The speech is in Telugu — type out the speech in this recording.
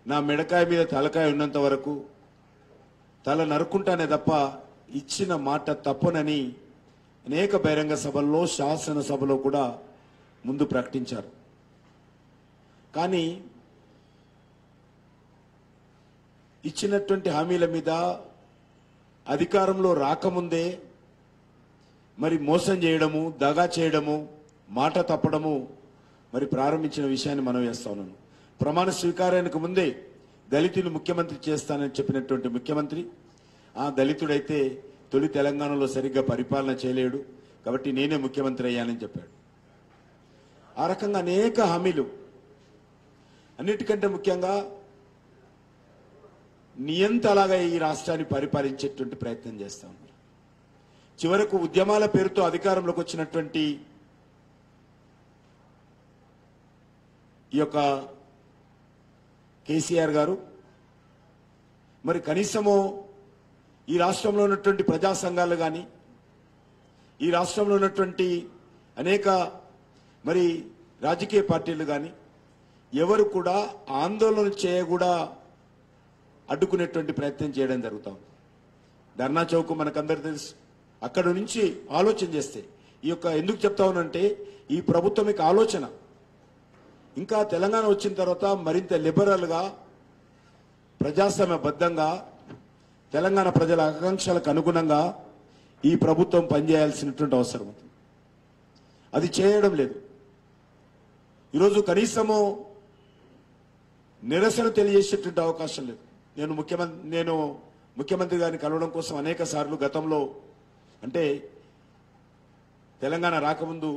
నా మెడకాయ మీద తలకాయ ఉన్నంత వరకు తల నరుక్కుంటానే తప్ప ఇచ్చిన మాట తప్పనని అనేక బహిరంగ సభల్లో శాసనసభలో కూడా ముందు ప్రకటించారు. కానీ ఇచ్చినటువంటి హామీల మీద అధికారంలో రాకముందే మరి మోసం చేయడము, దగా చేయడము, మాట తప్పడము మరి ప్రారంభించిన విషయాన్ని మనం వేస్తా ఉన్నాను. ప్రమాణ స్వీకారానికి ముందే దళితులు ముఖ్యమంత్రి చేస్తానని చెప్పినటువంటి ముఖ్యమంత్రి ఆ దళితుడైతే తొలి తెలంగాణలో సరిగ్గా పరిపాలన చేయలేడు కాబట్టి నేనే ముఖ్యమంత్రి అయ్యానని చెప్పాడు. ఆ రకంగా అనేక హామీలు, అన్నిటికంటే ముఖ్యంగా నియంతలాగా ఈ రాష్ట్రాన్ని పరిపాలించేటువంటి ప్రయత్నం చేస్తా ఉన్నారు. చివరకు ఉద్యమాల పేరుతో అధికారంలోకి వచ్చినటువంటి ఈ యొక్క కేసీఆర్ గారు మరి కనీసము ఈ రాష్ట్రంలో ఉన్నటువంటి ప్రజా సంఘాలు కానీ, ఈ రాష్ట్రంలో ఉన్నటువంటి అనేక మరి రాజకీయ పార్టీలు కానీ ఎవరు కూడా ఆందోళన చేయకూడా అడ్డుకునేటువంటి ప్రయత్నం చేయడం జరుగుతాం. ధర్నా చౌక్ మనకందరూ తెలుసు. అక్కడ నుంచి ఆలోచన చేస్తే ఈ యొక్క ఎందుకు చెప్తా ఉన్నానంటే ఈ ప్రభుత్వం యొక్క ఆలోచన ఇంకా తెలంగాణ వచ్చిన తర్వాత మరింత లిబరల్గా ప్రజాస్వామ్యబద్ధంగా తెలంగాణ ప్రజల ఆకాంక్షలకు అనుగుణంగా ఈ ప్రభుత్వం పనిచేయాల్సినటువంటి అవసరం ఉంది. అది చేయడం లేదు. ఈరోజు కనీసము నిరసన తెలియజేసేటువంటి అవకాశం లేదు. నేను ముఖ్యమంత్రి గారిని కలవడం కోసం అనేక సార్లు గతంలో అంటే తెలంగాణ రాకముందు